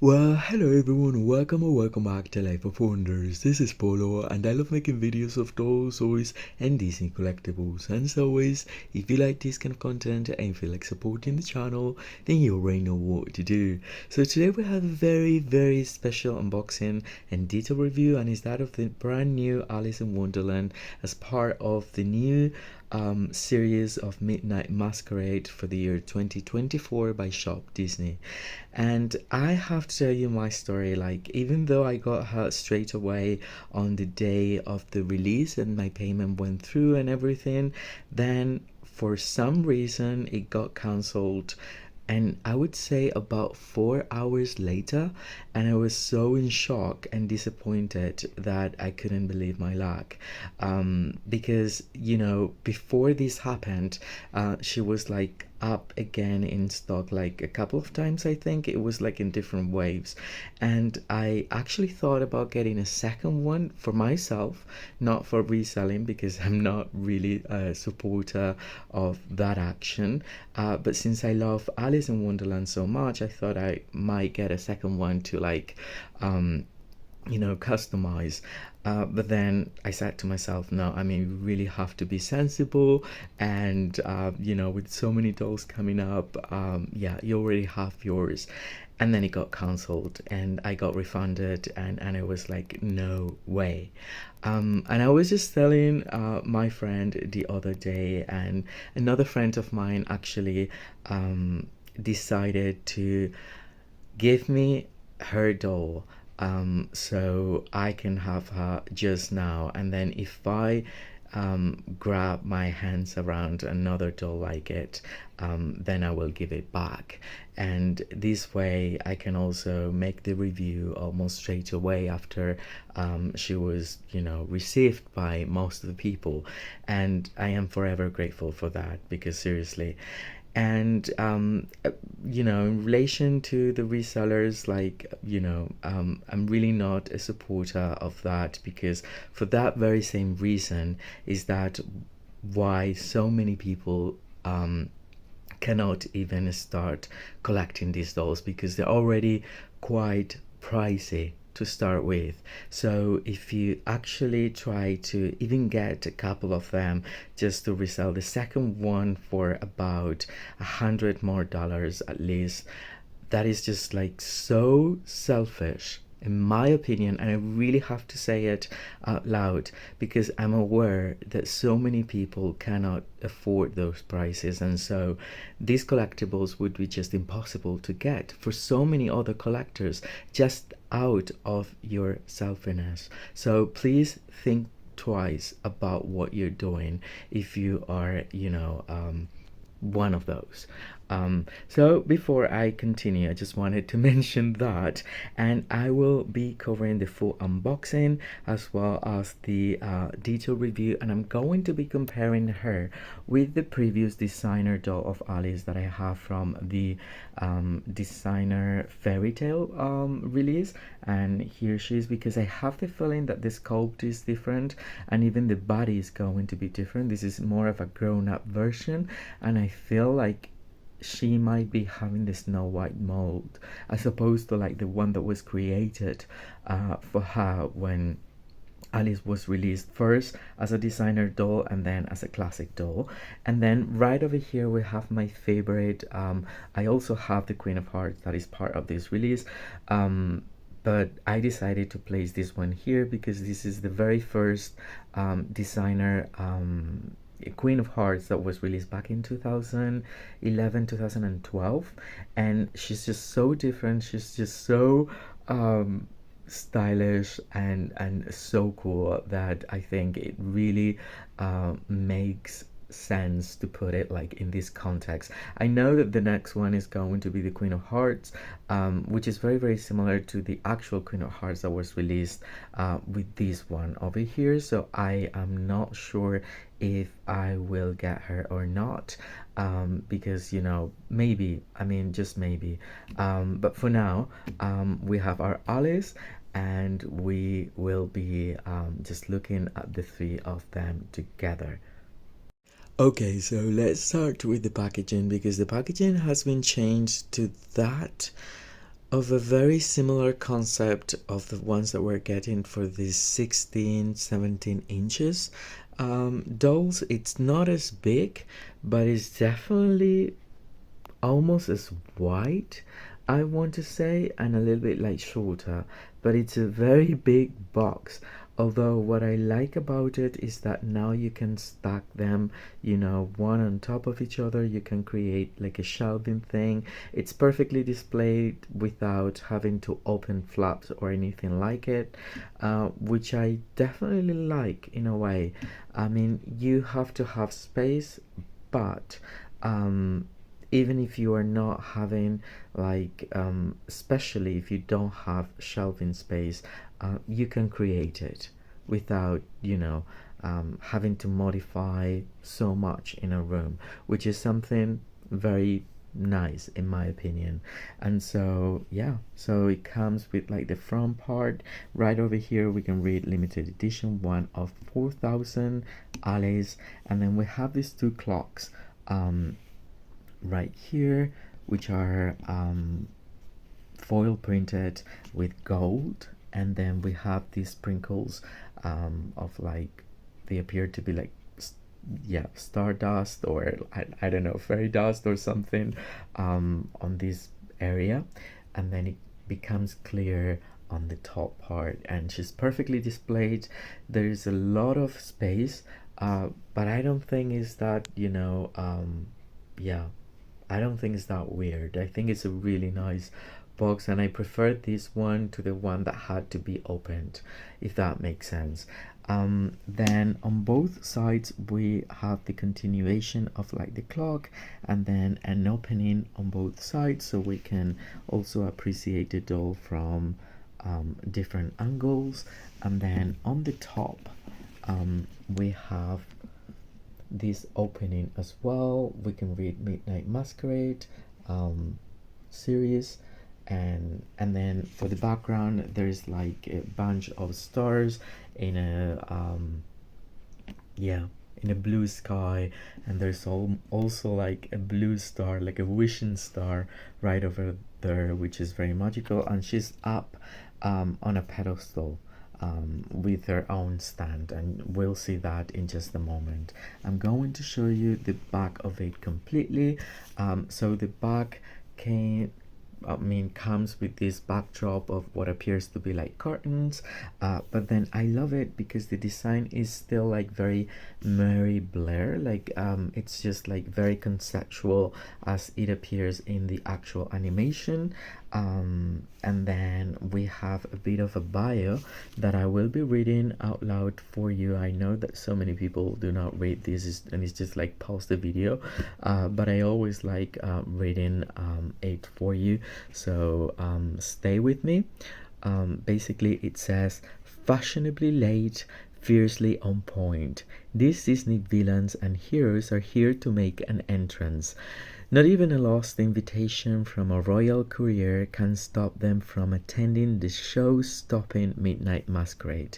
Well, hello everyone, welcome or welcome back to Life of Wonders. This is Polo and I love making videos of dolls, toys and Disney collectibles. And as always, if you like this kind of content and feel like supporting the channel, then you already know what to do. So today we have a very special unboxing and detailed review, and is that of the brand new Alice in Wonderland as part of the new series of Midnight Masquerade for the year 2024 by Shop Disney. And I have to tell you my story, like even though I got her straight away on the day of the release and my payment went through and everything, then for some reason it got cancelled, and I would say about 4 hours later, and I was so in shock and disappointed that I couldn't believe my luck. Because before this happened, she was like up again in stock like a couple of times. I think it was like in different waves, and I actually thought about getting a second one for myself, not for reselling, because I'm not really a supporter of that action. But since I love Alice in Wonderland so much, I thought I might get a second one to like customize. But then I said to myself, no, I mean, you really have to be sensible. And, with so many dolls coming up, yeah, you already have yours. And then it got cancelled and I got refunded, and it was like, no way. And I was just telling my friend the other day, and another friend of mine actually decided to give me her doll, so I can have her just now, and then if I grab my hands around another doll like it, then I will give it back. And this way I can also make the review almost straight away after she was received by most of the people, and I am forever grateful for that, because seriously. And in relation to the resellers, like I'm really not a supporter of that, because for that very same reason is that why so many people cannot even start collecting these dolls, because they're already quite pricey to start with. So if you actually try to even get a couple of them just to resell the second one for about $100 more at least, that is just like so selfish in my opinion. And I really have to say it out loud, because I'm aware that so many people cannot afford those prices, and so these collectibles would be just impossible to get for so many other collectors, just out of your selfishness. So please think twice about what you're doing if you are one of those. So before I continue, I just wanted to mention that, and I will be covering the full unboxing as well as the detailed review, and I'm going to be comparing her with the previous designer doll of Alice that I have from the designer fairy tale release. And here she is, because I have the feeling that the sculpt is different and even the body is going to be different. This is more of a grown-up version, and I feel like she might be having the Snow White mold, as opposed to like the one that was created for her when Alice was released first as a designer doll and then as a classic doll. And then right over here we have my favorite. I also have the Queen of Hearts that is part of this release, but I decided to place this one here because this is the very first designer Queen of Hearts that was released back in 2011 2012, and she's just so different. She's just so stylish and so cool that I think it really makes sense to put it like in this context. I know that the next one is going to be the Queen of Hearts, which is very similar to the actual Queen of Hearts that was released with this one over here. So I am not sure if I will get her or not, because maybe, I mean just maybe, but for now we have our Alice, and we will be just looking at the three of them together. Okay, so let's start with the packaging, because the packaging has been changed to that Of a very similar concept of the ones that we're getting for these 16, 17 inches dolls. It's not as big, but it's definitely almost as wide, I want to say, and a little bit like shorter, but it's a very big box. Although what I like about it is that now you can stack them, one on top of each other. You can create like a shelving thing. It's perfectly displayed without having to open flaps or anything like it, which I definitely like in a way. I mean, you have to have space, but um, even if you are not having like especially if you don't have shelving space, you can create it without having to modify so much in a room, which is something very nice in my opinion. And so yeah, so it comes with like the front part. Right over here we can read limited edition, one of 4,000 alleys. And then we have these two clocks right here, which are foil printed with gold. And then we have these sprinkles of like, they appear to be like yeah, stardust, or I don't know, fairy dust or something on this area. And then it becomes clear on the top part, and she's perfectly displayed. There is a lot of space, but I don't think is that yeah, I don't think it's that weird. I think it's a really nice box, and I prefer this one to the one that had to be opened, if that makes sense. Then on both sides we have the continuation of like the clock, and then an opening on both sides, so we can also appreciate the doll from different angles. And then on the top we have this opening as well. We can read Midnight Masquerade series. And then for the background there's like a bunch of stars in a yeah, in a blue sky. And there's also like a blue star, like a wishing star right over there, which is very magical. And she's up on a pedestal with her own stand, and we'll see that in just a moment. I'm going to show you the back of it completely. So the back comes with this backdrop of what appears to be like curtains, but then I love it because the design is still like very Mary Blair, like it's just like very conceptual as it appears in the actual animation. And then we have a bit of a bio that I will be reading out loud for you. I know that so many people do not read this, and it's just like pause the video, but I always like reading it for you. So stay with me. Basically it says, fashionably late, fiercely on point, these Disney villains and heroes are here to make an entrance. Not even a lost invitation from a royal courier can stop them from attending the show-stopping Midnight Masquerade.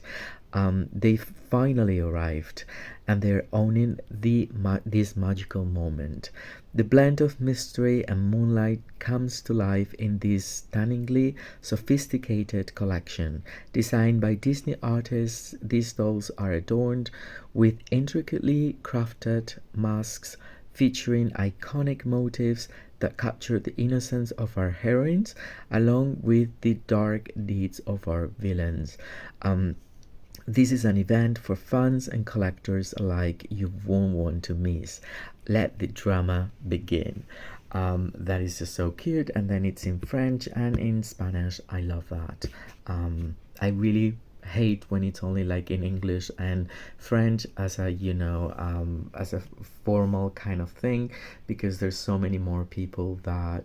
They finally arrived, and they're owning this magical moment. The blend of mystery and moonlight comes to life in this stunningly sophisticated collection. Designed by Disney artists, these dolls are adorned with intricately crafted masks featuring iconic motifs that capture the innocence of our heroines along with the dark deeds of our villains. This is an event for fans and collectors alike you won't want to miss. Let the drama begin. That is just so cute. And then it's in French and in Spanish. I love that. I really hate when it's only like in English and French as a as a formal kind of thing, because there's so many more people that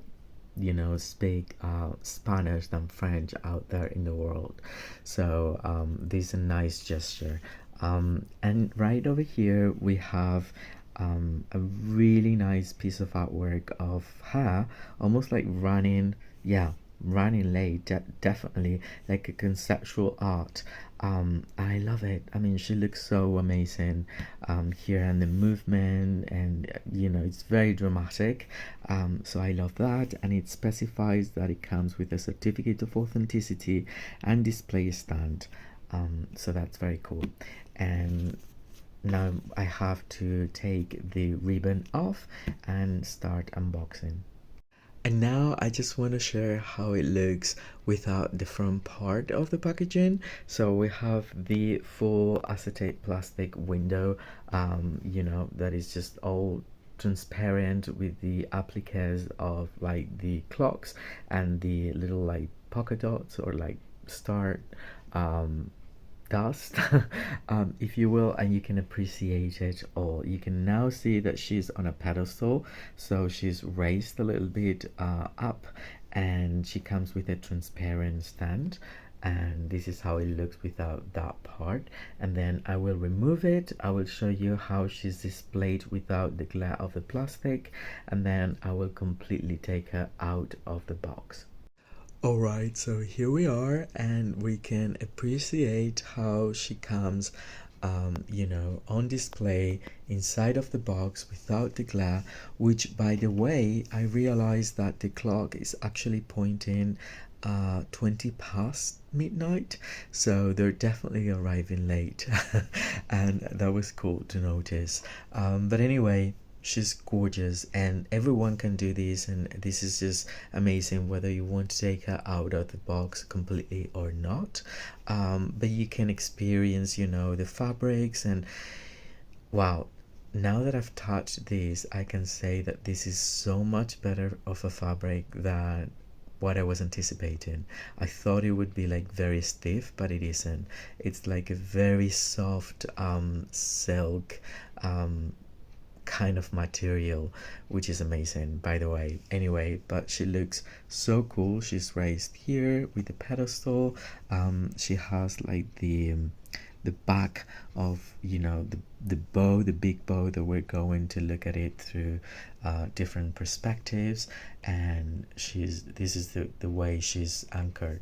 speak Spanish than French out there in the world. So this is a nice gesture. And right over here we have a really nice piece of artwork of her almost like running, yeah, running late, definitely like a conceptual art. I love it. I mean, she looks so amazing here, and the movement, and it's very dramatic. So I love that, and it specifies that it comes with a certificate of authenticity and display stand. So that's very cool. And now I have to take the ribbon off and start unboxing. And now I just want to share how it looks without the front part of the packaging. So we have the full acetate plastic window, that is just all transparent with the appliques of like the clocks and the little like polka dots or like star um, dust, if you will, and you can appreciate it all. You can now see that she's on a pedestal, so she's raised a little bit up, and she comes with a transparent stand. And this is how it looks without that part. And then I will remove it. I will show you how she's displayed without the glare of the plastic, and then I will completely take her out of the box. Alright, so here we are, and we can appreciate how she comes, on display inside of the box without the glare, which, by the way, I realized that the clock is actually pointing 20 past midnight, so they're definitely arriving late, and that was cool to notice. But anyway, she's gorgeous, and everyone can do this, and this is just amazing whether you want to take her out of the box completely or not. But you can experience the fabrics, and wow, now that I've touched this, I can say that this is so much better of a fabric than what I was anticipating. I thought it would be like very stiff, but it isn't. It's like a very soft silk kind of material, which is amazing, by the way. Anyway, but she looks so cool. She's raised here with the pedestal. She has like the back of the bow, the big bow, that we're going to look at it through different perspectives, and this is the way she's anchored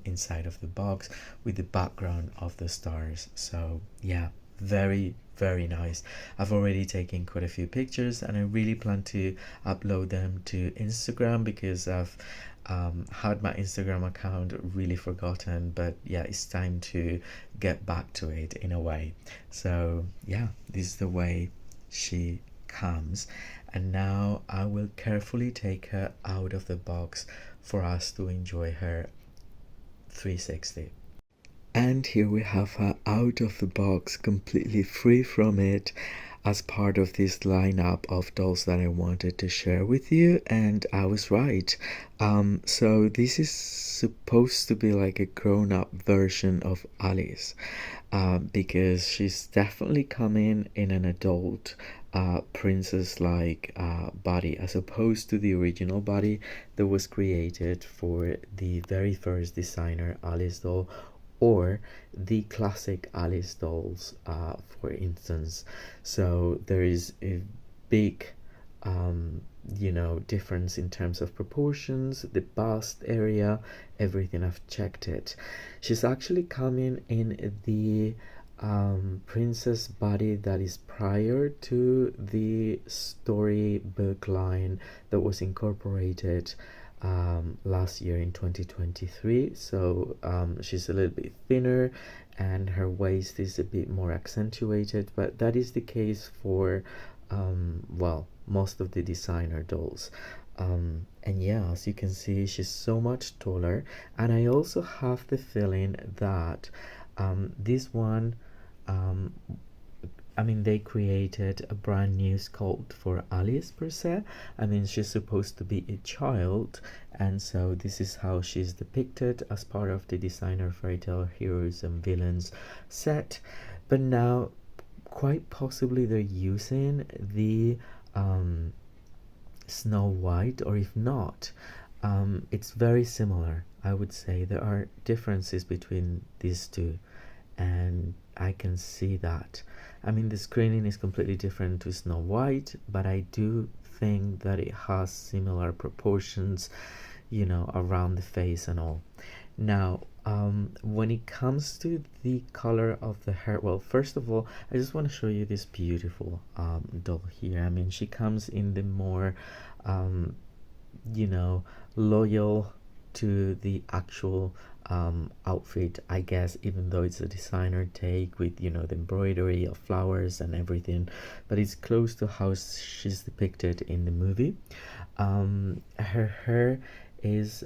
inside of the box with the background of the stars. So yeah, very nice. I've already taken quite a few pictures, and I really plan to upload them to Instagram, because I've had my Instagram account really forgotten, but yeah, it's time to get back to it in a way. So yeah, this is the way she comes, and now I will carefully take her out of the box for us to enjoy her 360. And here we have her out of the box, completely free from it, as part of this lineup of dolls that I wanted to share with you, and I was right. So this is supposed to be like a grown-up version of Alice, because she's definitely coming in an adult princess-like body, as opposed to the original body that was created for the very first designer Alice doll, or the classic Alice dolls, for instance. So there is a big difference in terms of proportions, the bust area, everything. I've checked it. She's actually coming in the princess body that is prior to the storybook line that was incorporated last year in 2023. So she's a little bit thinner, and her waist is a bit more accentuated, but that is the case for most of the designer dolls. And yeah, as you can see, she's so much taller, and I also have the feeling that this one, they created a brand new sculpt for Alice per se. She's supposed to be a child, and so this is how she's depicted as part of the designer fairy tale heroes and villains set. But now, quite possibly, they're using the Snow White, or if not, it's very similar. I would say there are differences between these two, and I can see that. The screening is completely different to Snow White, but I do think that it has similar proportions. you know, around the face and all. Now, when it comes to the color of the hair, well, first of all, I just want to show you this beautiful doll here. I mean, she comes in the more, um, you know, loyal to the actual outfit, I guess, even though it's a designer take with, you know, the embroidery of flowers and everything, but it's close to how she's depicted in the movie. Her hair is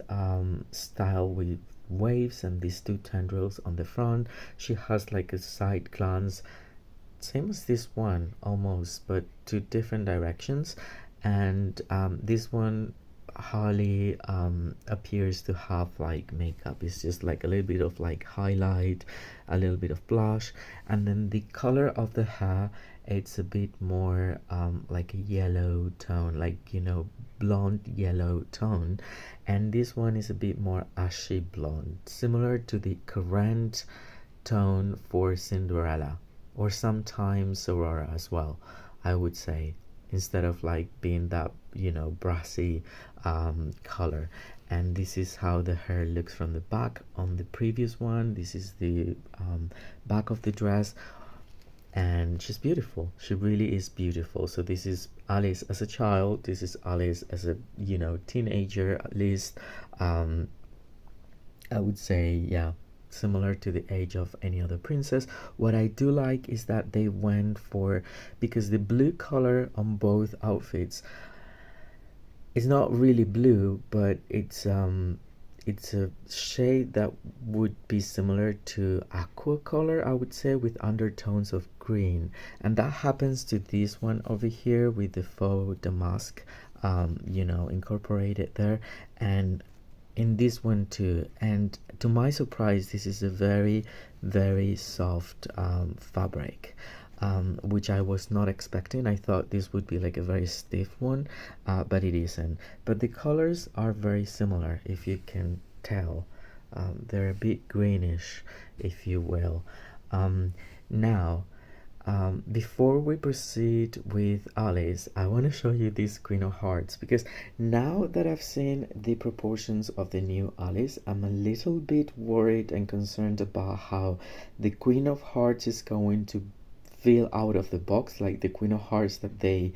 styled with waves and these two tendrils on the front. She has like a side glance, same as this one almost, but two different directions. And this one hardly appears to have like makeup. It's just like a little bit of like highlight, a little bit of blush, and then the color of the hair, it's a bit more like a yellow tone, like, you know, blonde yellow tone. And this one is a bit more ashy blonde, similar to the current tone for Cinderella, or sometimes Aurora as well, I would say, instead of like being that, you know, brassy color. And this is how the hair looks from the back on the previous one. This is the back of the dress, and she's beautiful. She really is beautiful. So this is Alice as a child, this is Alice as a, you know, teenager at least. um, I would say, yeah, similar to the age of any other princess. What I do like is that they went for, because the blue color on both outfits is not really blue, but it's a shade that would be similar to aqua color, I would say, with undertones of green. And that happens to this one over here with the faux damask, you know, incorporated there, and in this one too. And to my surprise, this is a very, very soft fabric, which I was not expecting. I thought this would be like a very stiff one, but it isn't. But the colors are very similar, if you can tell. They're a bit greenish, if you will. Now, before we proceed with Alice, I want to show you this Queen of Hearts, because now that I've seen the proportions of the new Alice, I'm a little bit worried and concerned about how the Queen of Hearts is going to feel out of the box, like the Queen of Hearts that they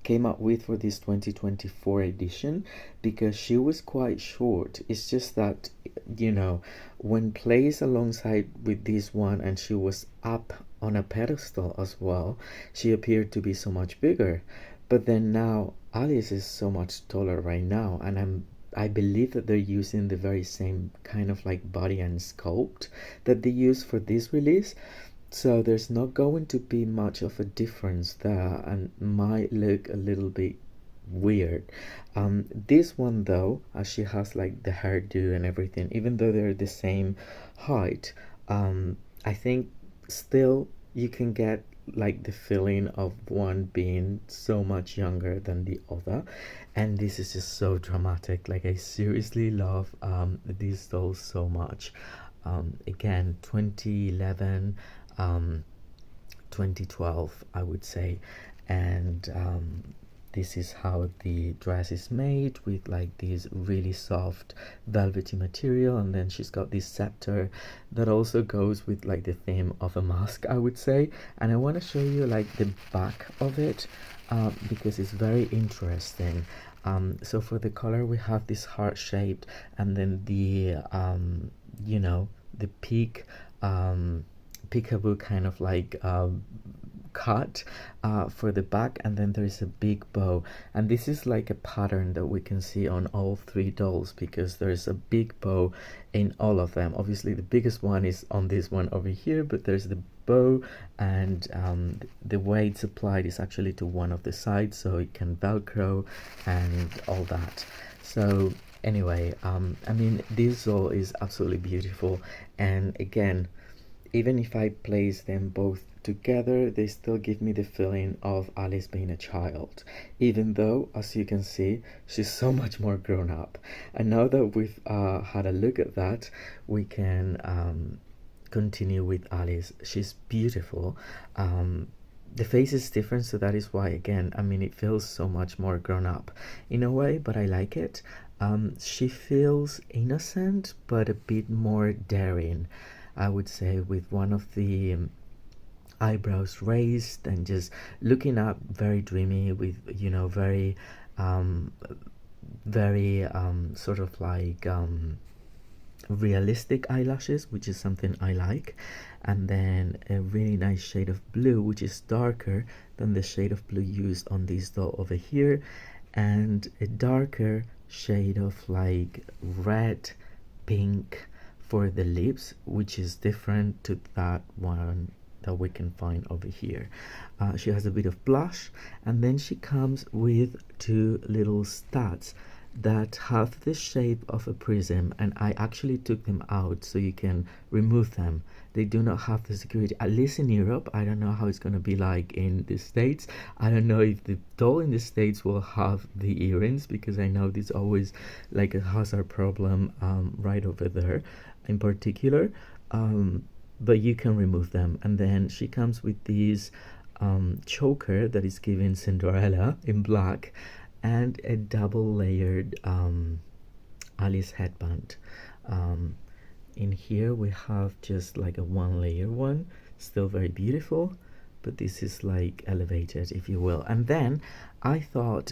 came up with for this 2024 edition, because she was quite short. It's just that, you know, when placed alongside with this one and she was up on a pedestal as well, she appeared to be so much bigger. But then now Alice is so much taller right now, and I believe that they're using the very same kind of like body and sculpt that they used for this release. So there's not going to be much of a difference there, and might look a little bit weird. This one though, as she has like the hairdo and everything, even though they're the same height, I think still you can get like the feeling of one being so much younger than the other. And this is just so dramatic. Like, I seriously love these dolls so much. Again, 2011, 2012, I would say. And this is how the dress is made, with like this really soft velvety material, and then she's got this scepter that also goes with like the theme of a mask, I would say. And I want to show you like the back of it, because it's very interesting. So for the color, we have this heart shaped, and then the you know, the peak, peekaboo kind of like cut for the back, and then there's a big bow. And this is like a pattern that we can see on all three dolls, because there's a big bow in all of them. Obviously the biggest one is on this one over here, but there's the bow, and the way it's applied is actually to one of the sides, so it can velcro and all that. So anyway, I mean, this doll is absolutely beautiful. And again, even if I place them both together, they still give me the feeling of Alice being a child, even though, as you can see, she's so much more grown up. And now that we've had a look at that, we can continue with Alice. She's beautiful. The face is different, so that is why, again, I mean, it feels so much more grown up in a way, but I like it. She feels innocent but a bit more daring, I would say, with one of the eyebrows raised and just looking up very dreamy with, very um, sort of like realistic eyelashes, which is something I like, and then a really nice shade of blue, which is darker than the shade of blue used on this doll over here, and a darker shade of like red pink for the lips, which is different to that one that we can find over here. She has a bit of blush, and then she comes with two little studs that have the shape of a prism, and I actually took them out so you can remove them. They do not have the security, at least in Europe. I don't know how it's going to be like in the States. I don't know if the doll in the States will have the earrings, because I know this always like a hazard problem right over there in particular, but you can remove them. And then she comes with these choker that is giving Cinderella in black, and a double layered Alice headband. In here we have just like a one layer one, still very beautiful, but this is like elevated, if you will. And then I thought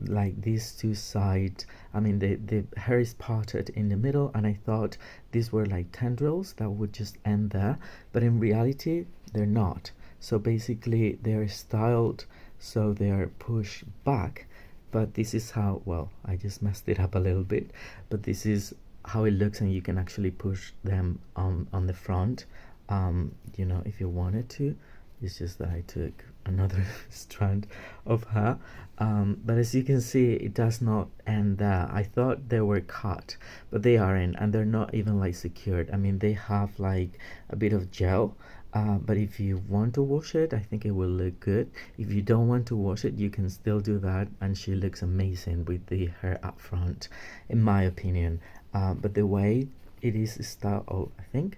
like these two sides, I mean the hair is parted in the middle, and I thought these were like tendrils that would just end there, but in reality they're not. So basically they're styled so they're pushed back, but this is how, well, I just messed it up a little bit, but this is how it looks, and you can actually push them on the front, if you wanted to. It's just that I took another strand of hair, but as you can see, it does not end there. I thought they were cut, but they aren't, and they're not even like secured. I mean, they have like a bit of gel, but if you want to wash it, I think it will look good. If you don't want to wash it, you can still do that, and she looks amazing with the hair up front, in my opinion. But the way it is styled, oh, I think,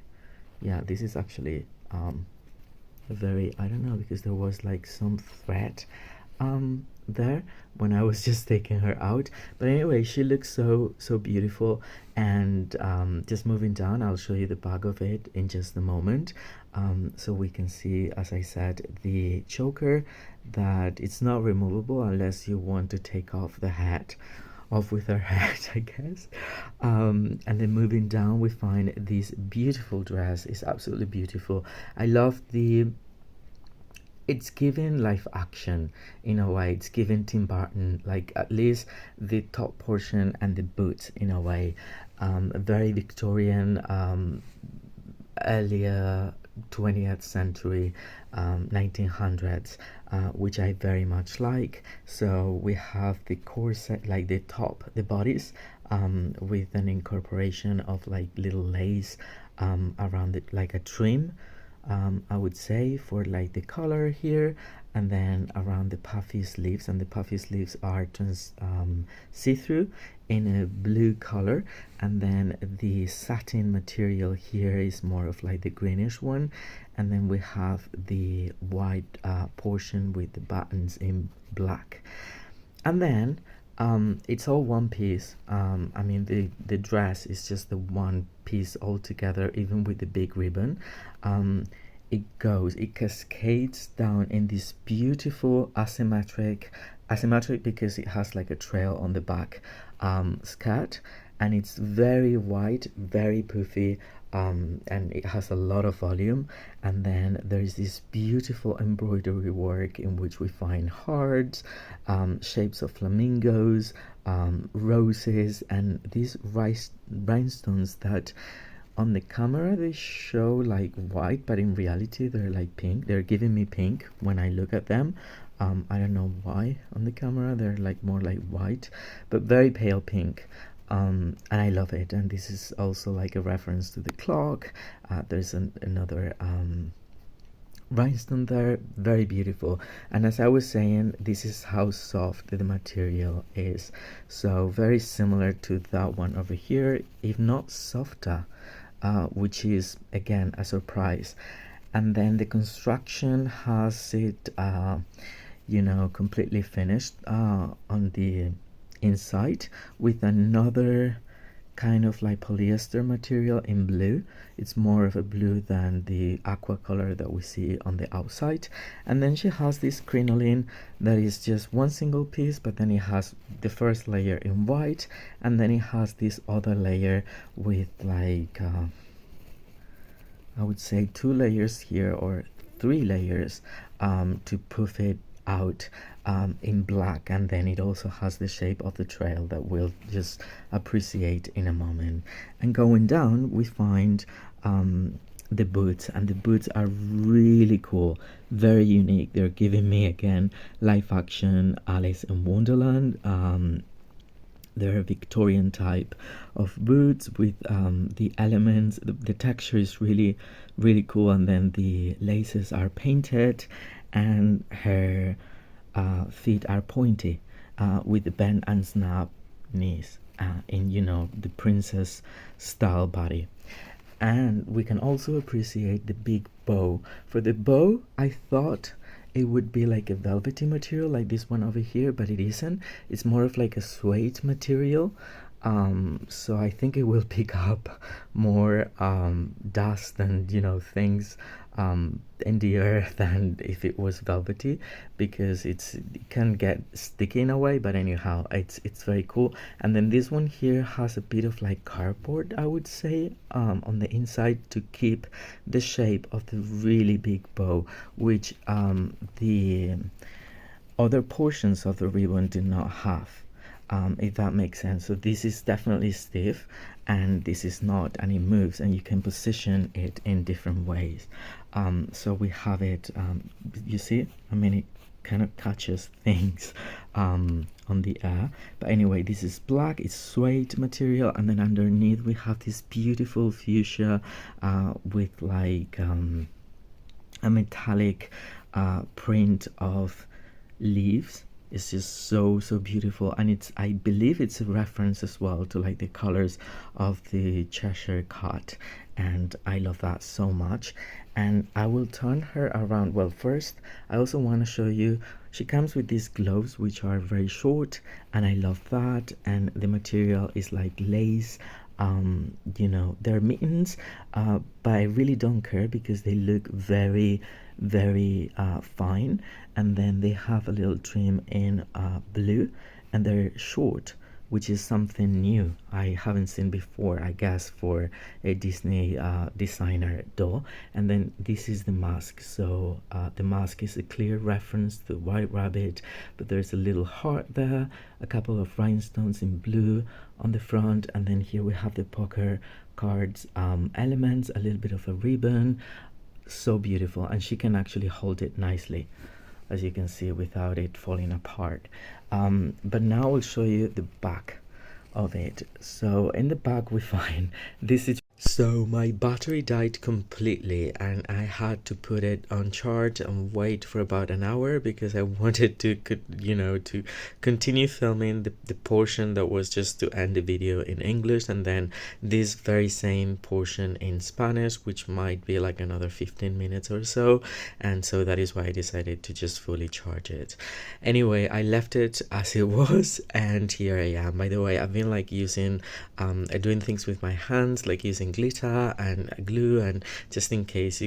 yeah, this is actually very, I don't know, because there was like some thread there when I was just taking her out. But anyway, she looks so beautiful. And just moving down, I'll show you the back of it in just a moment, so we can see, as I said, the choker, that it's not removable unless you want to take off the hat, off with her head, I guess. And then moving down, we find this beautiful dress. It's absolutely beautiful. I love it's given live action in a way. It's given Tim Burton, like at least the top portion and the boots in a way. Very Victorian, earlier 20th century, 1900s, which I very much like. So we have the corset, like the top, the bodice, with an incorporation of like little lace around it, like a trim, I would say, for like the color here, and then around the puffy sleeves, and the puffy sleeves are see-through in a blue color, and then the satin material here is more of like the greenish one, and then we have the white portion with the buttons in black. And then it's all one piece. I mean, the dress is just the one piece all together, even with the big ribbon. It cascades down in this beautiful asymmetric because it has like a trail on the back skirt, and it's very wide, very poofy, and it has a lot of volume. And then there is this beautiful embroidery work in which we find hearts, shapes of flamingos, roses, and these rhinestones that on the camera they show like white, but in reality they're like pink. They're giving me pink when I look at them. I don't know why on the camera they're like more like white, but very pale pink. And I love it. And this is also like a reference to the clock. There's another rhinestone there, very beautiful. And as I was saying, this is how soft the material is, so very similar to that one over here, if not softer, which is again a surprise. And then the construction has it completely finished on the inside with another kind of like polyester material in blue. It's more of a blue than the aqua color that we see on the outside. And then she has this crinoline that is just one single piece, but then it has the first layer in white, and then it has this other layer with like I would say 2 layers here or 3 layers to puff it out in black, and then it also has the shape of the trail that we'll just appreciate in a moment. And going down we find the boots, and the boots are really cool, very unique. They're giving me again live action Alice in Wonderland. They're a Victorian type of boots with the elements. The texture is really, really cool, and then the laces are painted, and her feet are pointy with the bend and snap knees in, you know, the princess style body. And we can also appreciate the big bow. For the bow, I thought it would be like a velvety material like this one over here, but it isn't. It's more of like a suede material. So I think it will pick up more dust and, you know, things in the earth than if it was velvety, because it can get sticky in a way. But anyhow, it's very cool. And then this one here has a bit of like cardboard, I would say, on the inside to keep the shape of the really big bow, which the other portions of the ribbon did not have. If that makes sense. So this is definitely stiff, and this is not, and it moves, and you can position it in different ways. So we have it, you see, I mean, it kind of catches things on the air. But anyway, this is black, it's suede material, and then underneath we have this beautiful fuchsia with like a metallic print of leaves. It's just so beautiful, and it's, I believe it's a reference as well to like the colors of the Cheshire Cat, and I love that so much. And I will turn her around. Well, first I also want to show you, she comes with these gloves which are very short, and I love that, and the material is like lace. You know, they're mittens, but I really don't care because they look very fine. And then they have a little trim in blue, and they're short, which is something new I haven't seen before, I guess, for a Disney designer doll. And then this is the mask. So the mask is a clear reference to White Rabbit, but there's a little heart there, a couple of rhinestones in blue on the front, and then here we have the poker cards elements, a little bit of a ribbon. So beautiful, and she can actually hold it nicely, as you can see, without it falling apart. But now I'll show you the back of it. So in the back we find this is, so my battery died completely, and I had to put it on charge and wait for about an hour because I wanted to, you know, to continue filming the portion that was just to end the video in English, and then this very same portion in Spanish, which might be like another 15 minutes or so. And so that is why I decided to just fully charge it. Anyway, I left it as it was, and here I am. By the way, I've been like using doing things with my hands, like using glitter and glue, and just in case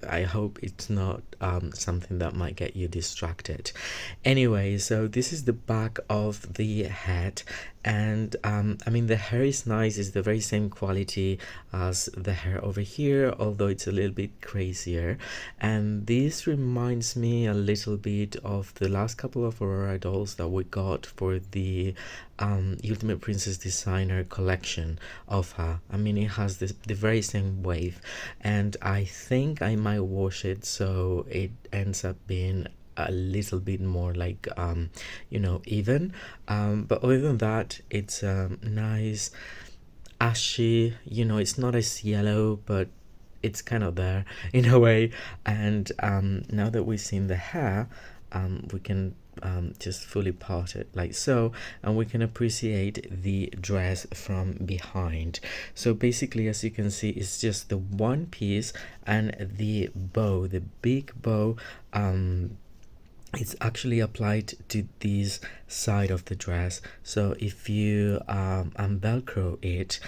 I hope it's not something that might get you distracted. Anyway, so this is the back of the head, and I mean, the hair is nice. It's the very same quality as the hair over here, although it's a little bit crazier. And this reminds me a little bit of the last couple of Aurora dolls that we got for the Ultimate Princess Designer collection of her. I mean, it has the very same wave, and I think I might wash it so it ends up being a little bit more like you know, even, but other than that, it's nice ashy, you know, it's not as yellow, but it's kind of there in a way. And now that we've seen the hair, we can just fully part it like so, and we can appreciate the dress from behind. So basically, as you can see, it's just the one piece, and the bow, the big bow, it's actually applied to this side of the dress. So if you velcro it,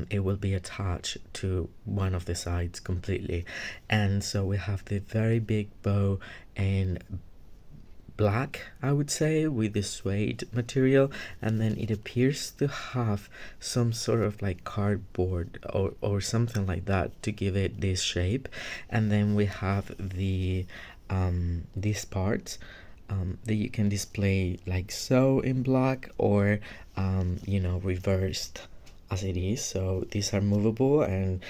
it will be attached to one of the sides completely. And so we have the very big bow in black, I would say, with the suede material, and then it appears to have some sort of like cardboard or something like that to give it this shape. And then we have the these parts that you can display like so in black, or reversed as it is. So these are movable, and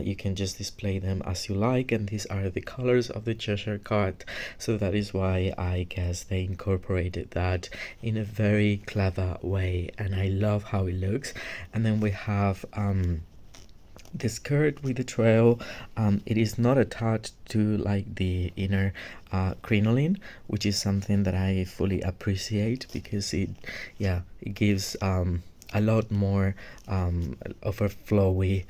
you can just display them as you like, and these are the colors of the Cheshire Cat. So that is why I guess they incorporated that in a very clever way, and I love how it looks. And then we have the skirt with the trail. It is not attached to like the inner crinoline, which is something that I fully appreciate, because it gives a lot more of a flowy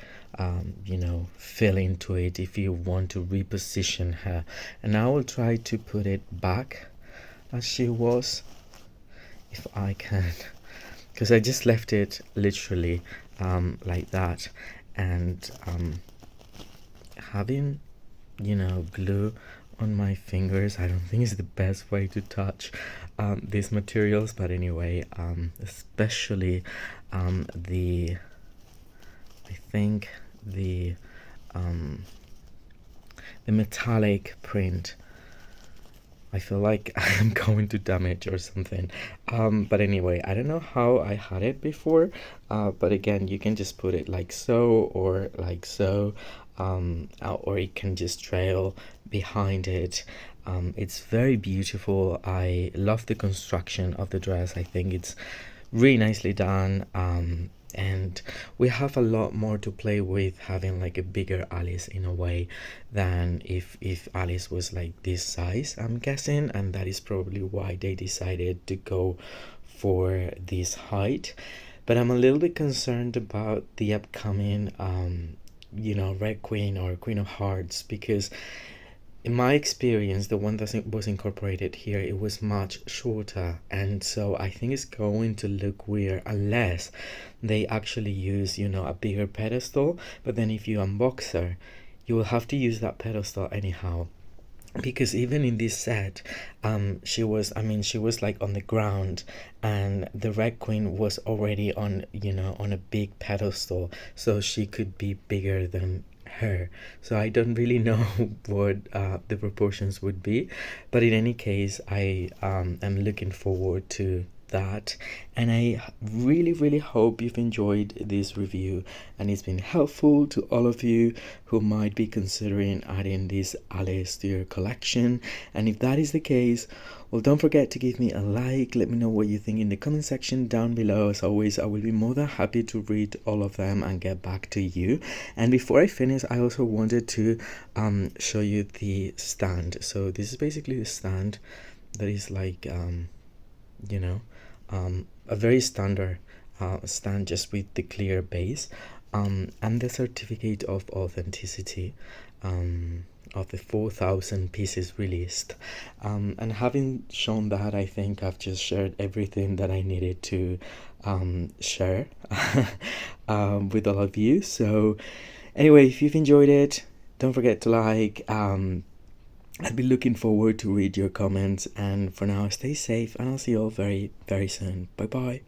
feeling to it if you want to reposition her. And I will try to put it back as she was, if I can, because I just left it literally like that. And having glue on my fingers, I don't think is the best way to touch these materials. But anyway, especially the I think the metallic print, I feel like I'm going to damage or something. But anyway, I don't know how I had it before, but again, you can just put it like so, or like so, or it can just trail behind it. It's very beautiful. I love the construction of the dress. I think it's really nicely done. And we have a lot more to play with, having like a bigger Alice in a way than if Alice was like this size, I'm guessing, and that is probably why they decided to go for this height. But I'm a little bit concerned about the upcoming Red Queen or Queen of Hearts, because in my experience, the one that was incorporated here, it was much shorter, and so I think it's going to look weird unless they actually use a bigger pedestal. But then if you unbox her, you will have to use that pedestal anyhow, because even in this set, she was like on the ground, and the Red Queen was already on on a big pedestal, so she could be bigger than her. So I don't really know what the proportions would be, but in any case, I am looking forward to that. And I really hope you've enjoyed this review and it's been helpful to all of you who might be considering adding this Alice to your collection. And if that is the case, well, don't forget to give me a like. Let me know what you think in the comment section down below. As always, I will be more than happy to read all of them and get back to you. And before I finish, I also wanted to show you the stand. So this is basically the stand that is like a very standard stand, just with the clear base, and the certificate of authenticity of the 4,000 pieces released. And having shown that, I think I've just shared everything that I needed to share with all of you. So anyway, if you've enjoyed it, don't forget to like. I'll be looking forward to read your comments, and for now, stay safe, and I'll see you all very soon. Bye bye.